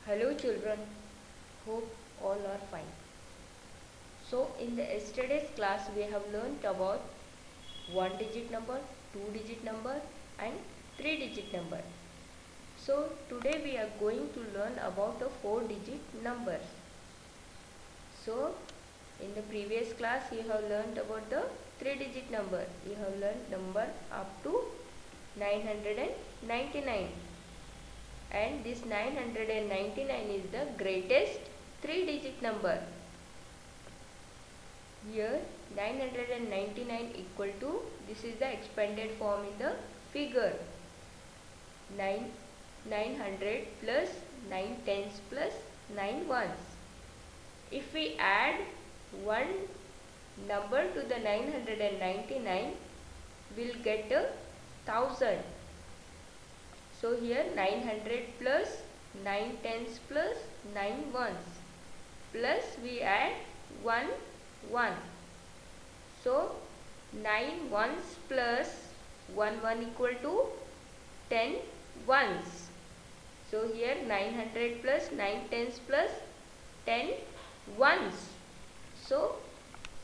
Hello children, hope all are fine. So in the yesterday's class we have learnt about 1 digit number, 2 digit number and 3 digit number. So today we are going to learn about the 4 digit numbers. So in the previous class you have learnt about the 3 digit number. You have learnt number up to 999. And this 999 is the greatest 3 digit number. Here 999 equal to, this is the expanded form in the figure, 900 plus 9 tens plus 9 ones. If we add one number to the 999, we'll get a 1000. So here 900 plus 9 tens plus 9 ones, plus we add 1 1. So 9 ones plus 1 1 equal to 10 ones. So here 900 plus 9 tens plus 10 ones. So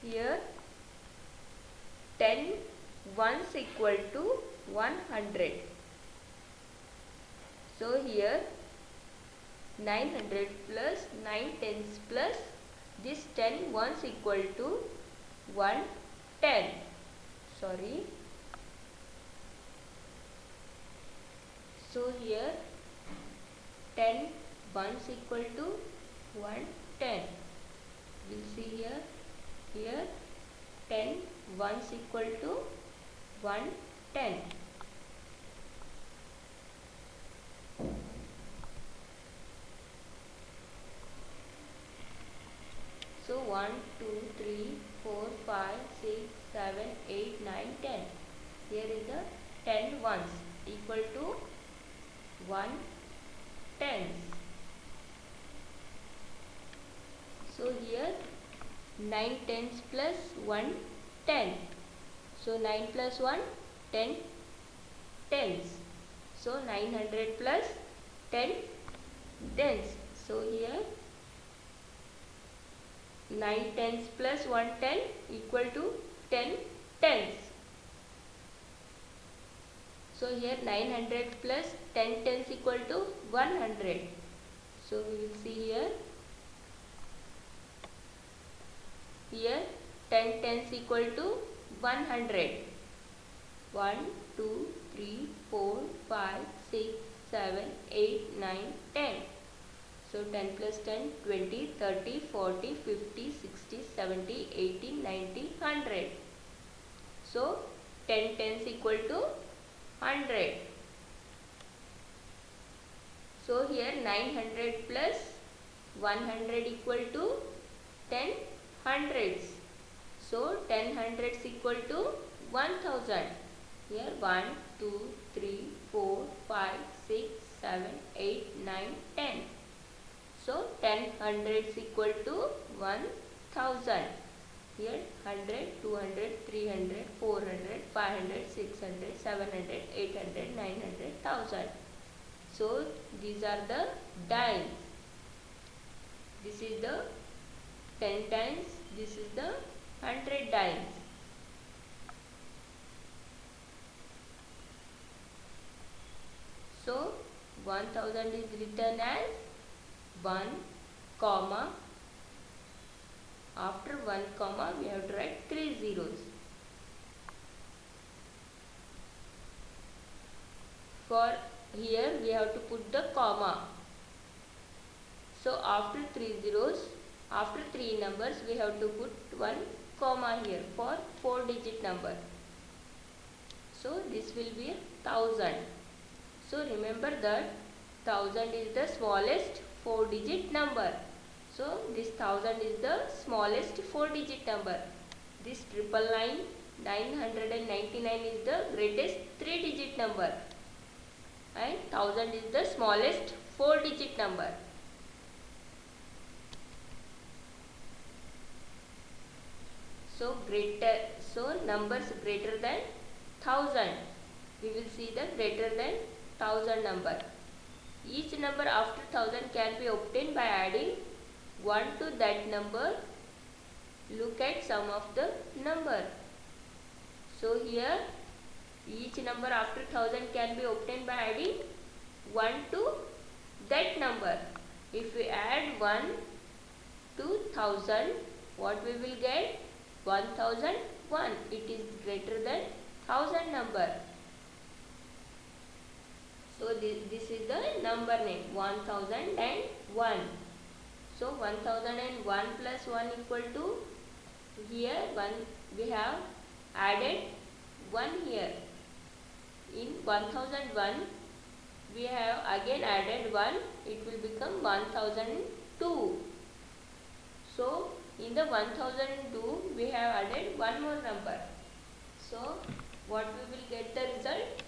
here 10 ones equal to 100. So here 900 plus 9 tens plus this 10 ones equal to 110. Sorry. So here 10 ones equal to 110. We'll see here. Here 10 ones equal to 110. So 1, 2, 3, 4, 5, 6, 7, 8, 9, 10. Here is the 10 ones equal to 1 tens. So here 9 tens plus 1 10. So 9 plus 1 10 tens. So 900 plus 10 tens. So here 9 tens plus 110 equal to 10 tens. So here 900 plus 10 tens equal to 100. So we will see here. Here 10 tens equal to 100. 1, 2, 3, 4, 5, 6, 7, 8, 9, 10. So 10 plus 10, 20, 30, 40, 50, 60, 70, 80, 90, 100. So 10 tens equal to 100. So here 900 plus 100 equal to 10 hundreds. So 10 hundreds equal to 1000. Here 1, 2, 3, 4, 5, 6, 7, 8, 9, 10. So 10 hundreds equal to 1000. Here 100, 200, 300, 400, 500, 600, 700, 800, 900, 1000. So these are the dimes. This is the 10 times. This is the 100 dimes. So 1000 is written as 1 comma, after 1 comma we have to write 3 zeros. For here we have to put the comma. So after 3 zeros, after 3 numbers we have to put 1 comma here for 4 digit number. So this will be 1000. So remember that 1000 is the smallest 4 digit number. So this 1000 is the smallest 4 digit number. This 999 is the greatest 3 digit number. And 1000 is the smallest 4 digit number. So numbers greater than 1000. We will see the greater than 1000 number. Each number after 1000 can be obtained by adding 1 to that number. Look at sum of the number. So here each number after 1000 can be obtained by adding 1 to that number. If we add 1 to 1000, what we will get? 1001. It is greater than 1000 number. So this is the number name 1001. So 1001 plus 1 equal to, here 1 we have added 1 here. In 1001 we have again added 1, it will become 1002. So in the 1002 we have added one more number. So what we will get the result?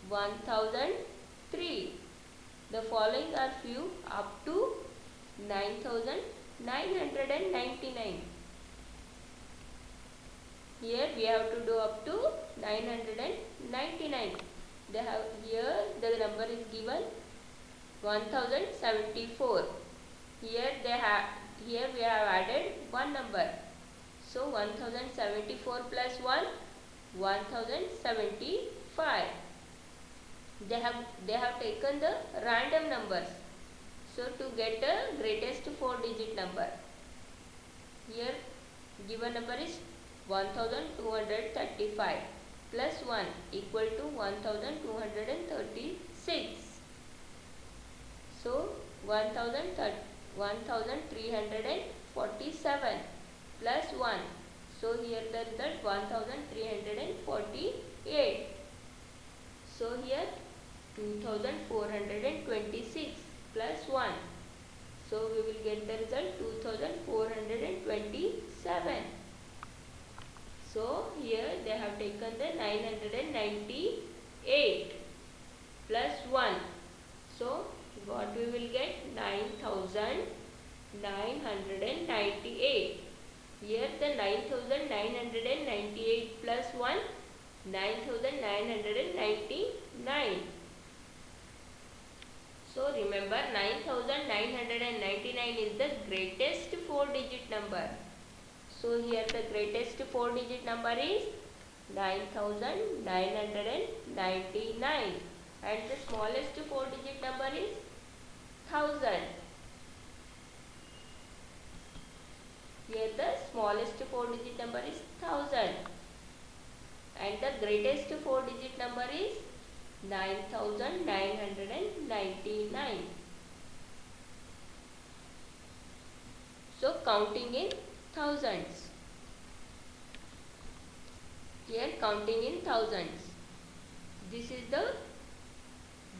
1003. The following are few up to 9999. Here we have to do up to 999. They have here the number is given 1074. Here we have added one number. So 1074 plus 1, 1075. They have taken the random numbers. So to get the greatest 4-digit number, here given number is 1235 plus 1 equal to 1236. So 1347 plus 1. So here the result 1348. So here 2426 plus 1. So we will get the result 2427. So here they have taken the 998 plus 1. So what we will get? 9998. Here the 9998 plus 1, 9999. So remember 9999 is the greatest 4-digit number. So here the greatest 4-digit number is 9999 and the smallest 4-digit number is 1000. Here the smallest 4-digit number is 1000 and the greatest 4-digit number is 9999. So counting in thousands. Here counting in thousands. This is the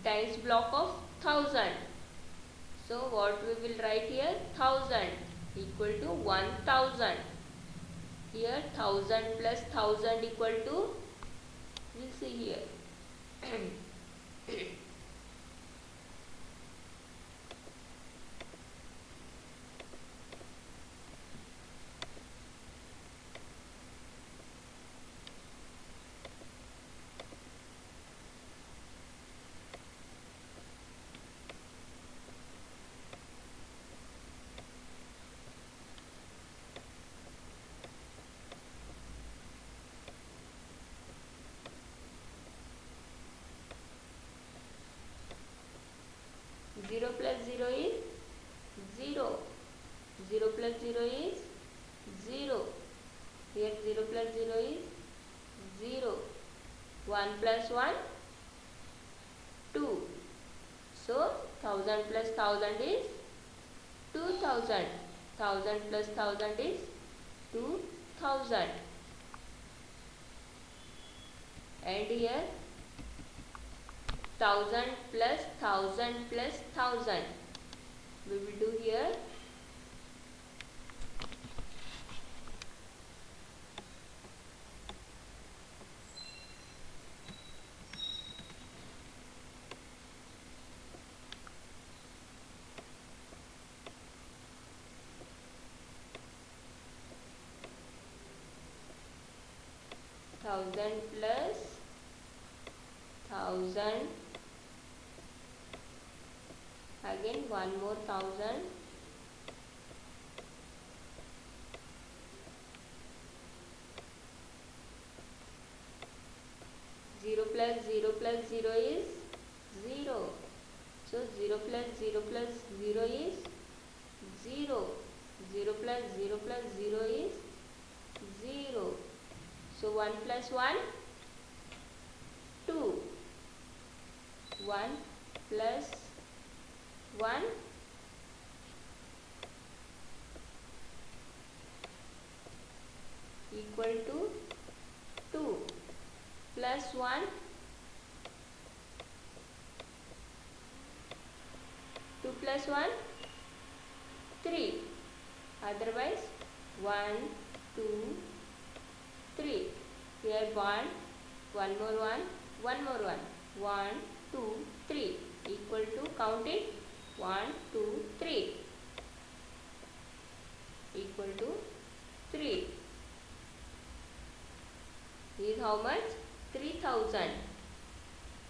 dice block of 1000. So what we will write here? 1000 equal to 1000. Here 1000 plus 1000 equal to, we'll see here. 0 plus 0 is 0. 0 plus 0 is 0. Here 0 plus 0 is 0. 1 plus 1, 2. So 1000 plus 1000 is 2000. 1000 plus 1000 is 2000. And here 1000 plus 1000 plus 1000. We will do here 1000 plus 1000 again one more 1000. 0 plus 0 plus 0 is 0. So 0 plus 0 plus 0 is 0. 0 plus 0 plus 0 is 0. So 1 plus 1, 2. 1 plus 1, equal to 2. Plus 1, 2 plus 1, 3. Otherwise 1, 2, 3. Here 1, one more 1, one more 1. 1, 2, 3. Equal to, count it, 1, 2, 3. Equal to 3. Is how much? 3000.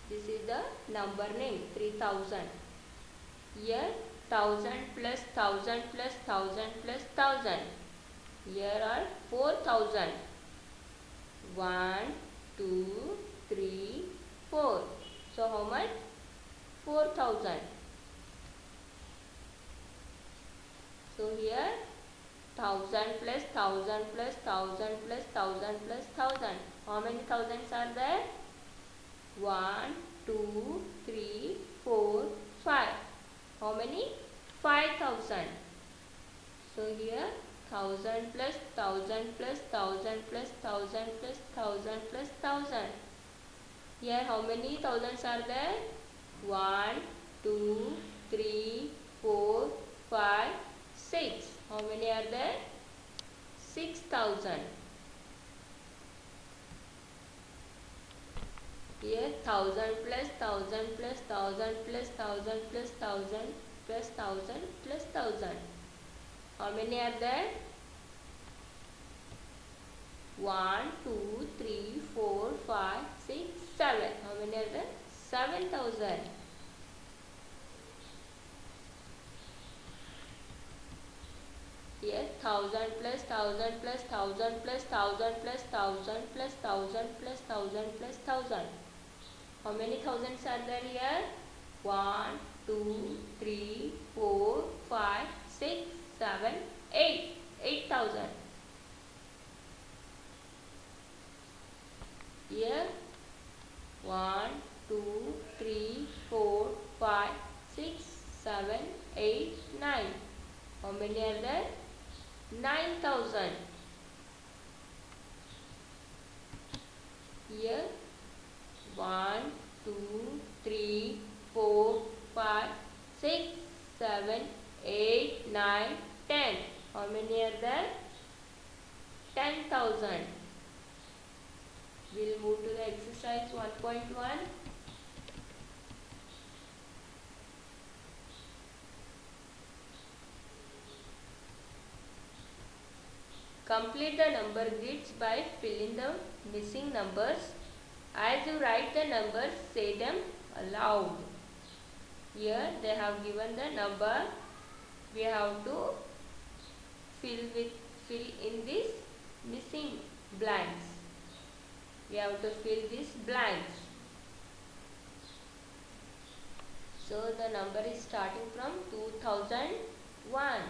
This is the number name, 3000. Here 1000 plus 1000 plus 1000 plus 1000. Here are 4000. 1, 2, 3, 4. So how much? 4000. So here 1000 plus 1000 plus 1000 plus 1000 plus 1000. How many thousands are there? 1, 2, 3, 4, 5. How many? 5000. So here 1000 plus 1000 plus 1000 plus 1000 plus 1000 plus 1000. Here how many thousands are there? 1, 2, 3, 4, 5, 6. How many are there? 6000. Here 1000 plus 1000 plus 1000 plus 1000 plus 1000 plus 1000 plus 1000. How many are there? 1, 2, 3, 4, 5, 6, 7. How many are there? 7000. Here 1000 plus 1000 plus 1000 plus 1000 plus 1000 plus 1000 plus 1000 plus 1000. How many thousands are there here? 1, 2, 3, 4, 5, 6, 7, 8. 8000. Here 1, 2, 3, 4, 5, 6, 7, 8, 9. How many are there? 9000. Here 1, 2, 3, 4, 5, 6, 7, 8, 9, 10. How many are there? 10,000. We'll move to the exercise 1.1. Complete the number grids by filling the missing numbers. As you write the numbers, say them aloud. Here they have given the number. We have to fill in this missing blanks. We have to fill these blanks. So the number is starting from 2001.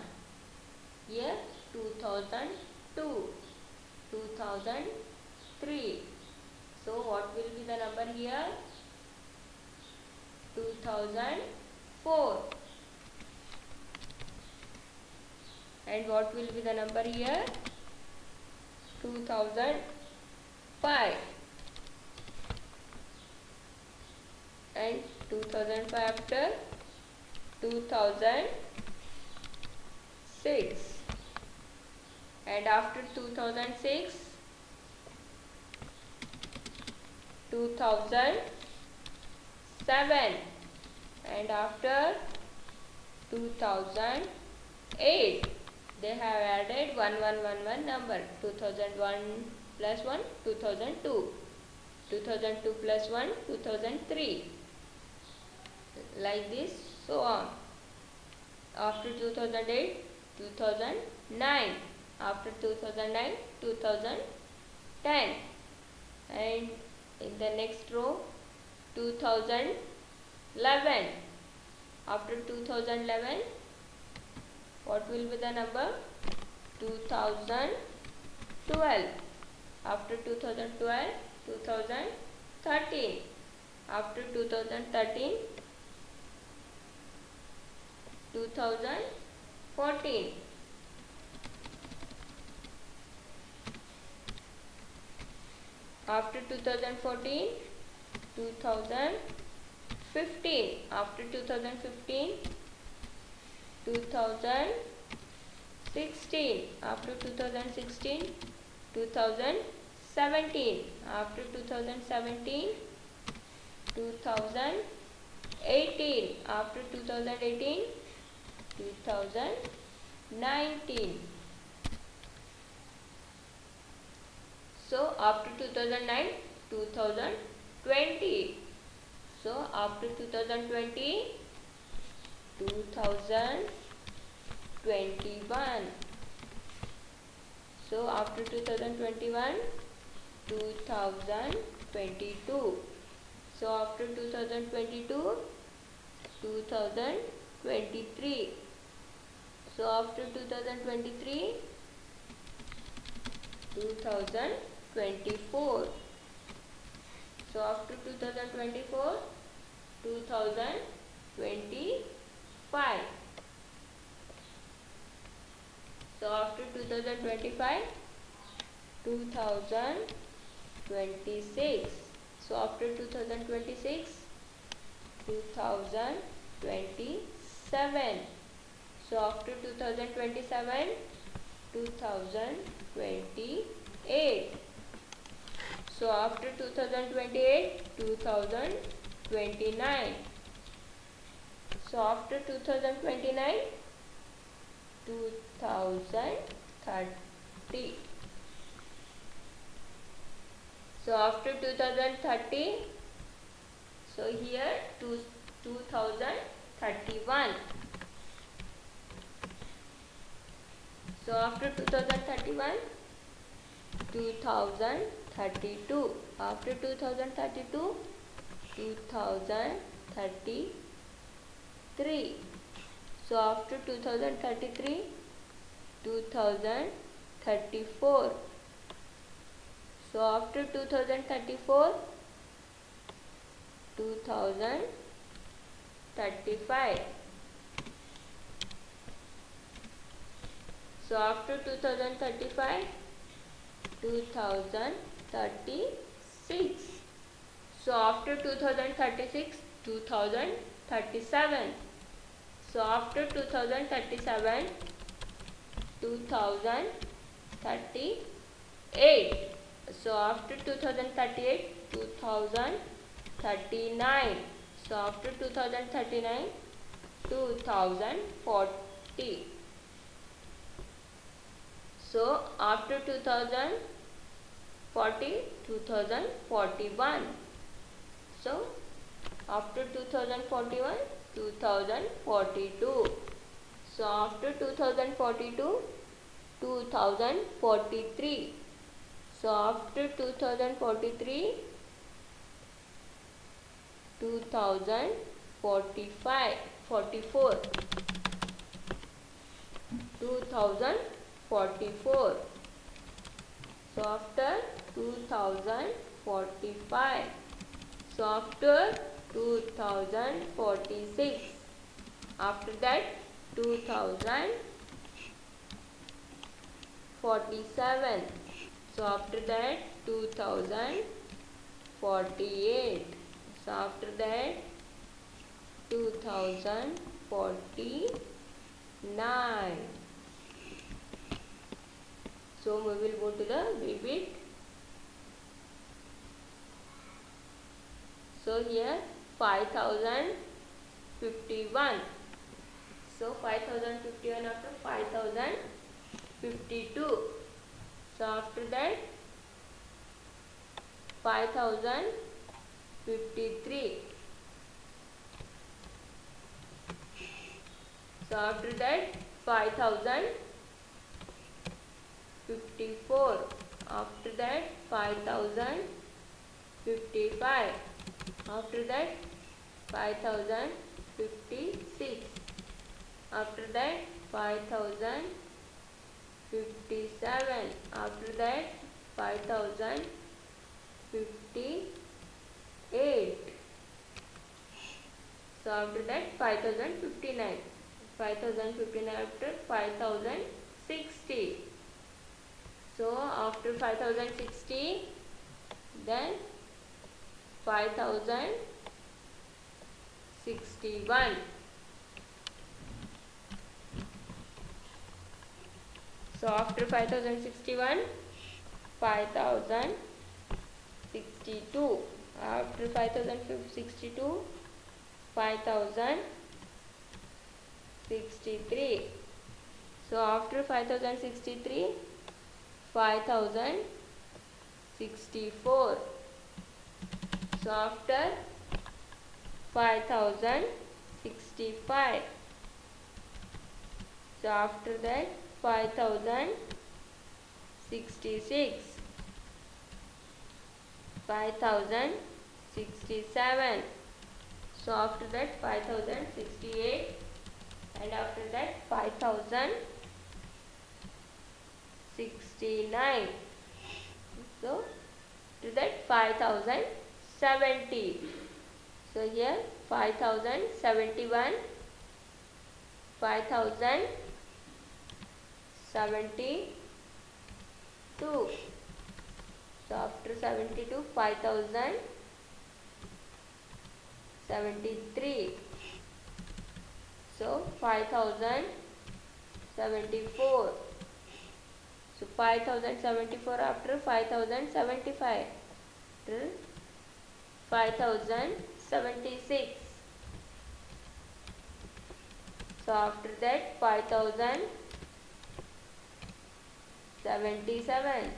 Here 2002, 2003. So what will be the number here? 2004. And what will be the number here? 2005. And 2005 after 2006. And after 2006, 2007. And after 2008, they have added 1111 number. 2001 plus 1, 2002. 2002 plus 1, 2003. Like this, so on. After 2008, 2009. After 2009, 2010. And in the next row, 2011. After 2011, what will be the number? 2012. After 2012, 2013. After 2013, 2014. After 2014, 2015. After 2015, 2016. After 2016, 2017. After 2017, 2018. After 2018, 2019. So after 2009, 2020. So after 2020, 2021. So after 2021, 2022. So after 2022, 2023. So after 2023, 2024. So after 2024, 2025. So after 2025, 2026. So after 2026, 2027. So after 2027, 2028. So after 2028, 2029. So after 2029, 2030. So after 2030, so here 2031. So after 2031, 2032. After 2032, 2033. So after 2033, 2034. So after 2034, 2035. So after 2035, 2036. So after 2036, 2037. So after 2037, 2038. So after 2038, 2039. So after 2039, 2040. So after 2040, 2041. So after 2041, 2042. So after 2042, 2043. So after 2043, 2045, 44. 2044. So after 2045. So after 2046. After that 2047. So after that 2048. So after that 2049. So we will go to the bit. So here 5051. So 5051 after 5052. So after that 5053. So after that 5054. After that 5055. After that 5056. After that 5057. After that 5058. So after that 5059. 5059 after 5060. So after 5060, then 5061. So after 5061, 5062. After 5062, 5063. So after 5063, 5064. So after 5065. So after that 5066. 5067. So after that 5068, and after that 5069. So to that 5070. So here 5071, 5072. So after 72, 5073. So 5074. So 5074 after 5075. After 5076. So after that 5077.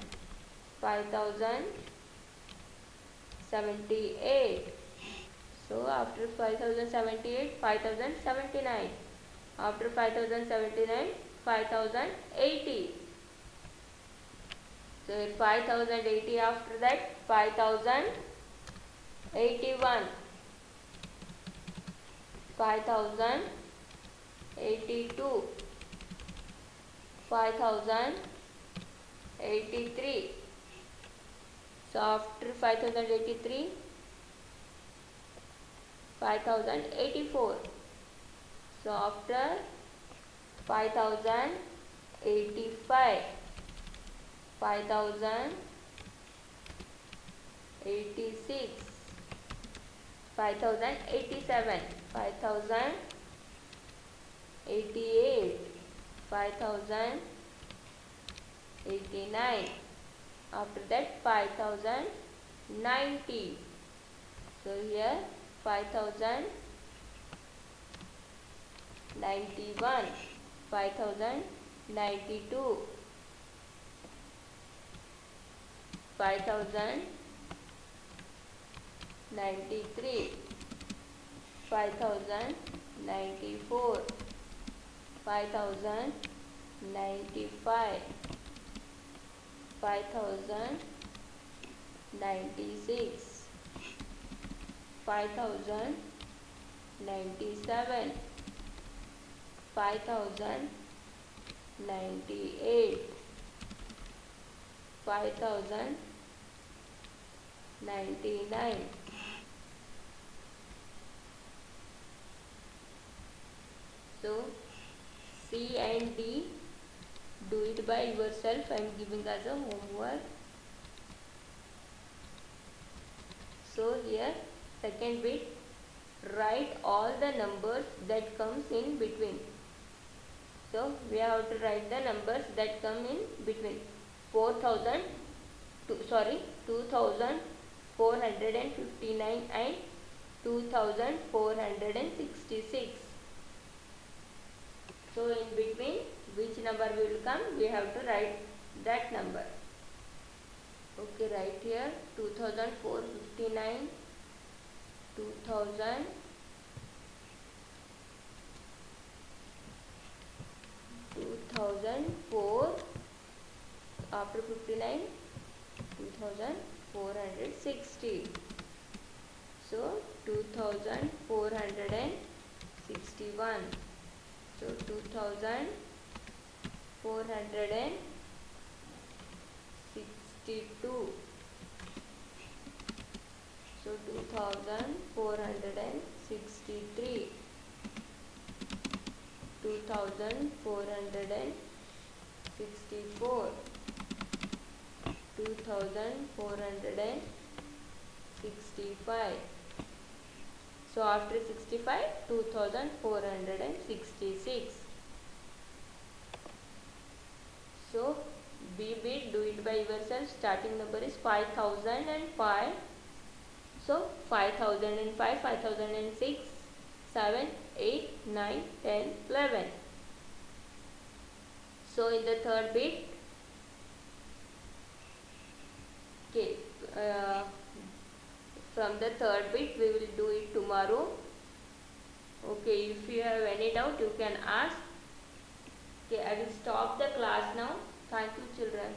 5078. So after 5078, 5079. After 5079, 5080. So 5080 after that 5081. 5082. 5083. So after 5083, 5084. So after 5085, 5086, 5087, 5088, 5089. After that 5090. So here 5091, 5092, 5093, 5094, 5095, 5096, 5097, 5098, 5099. So C and D, do it by yourself. I am giving as a homework. So here second bit, write all the numbers that comes in between. So we have to write the numbers that come in between 2459 and 2466. So in between which number will come, we have to write that number. Okay, right here 2459, 2000, 2004 after 59, 2460. So 2461. So 2462. So 2463. 2464. 2465. So after 65, 2466. So B bit, do it by yourself. Starting number is 5005. So 5005, 5006, 7, 8, 9, 10, 11. So in the third bit, okay, from the third bit we will do it tomorrow. Okay, if you have any doubt you can ask. Okay, I will stop the class now. Thank you, children.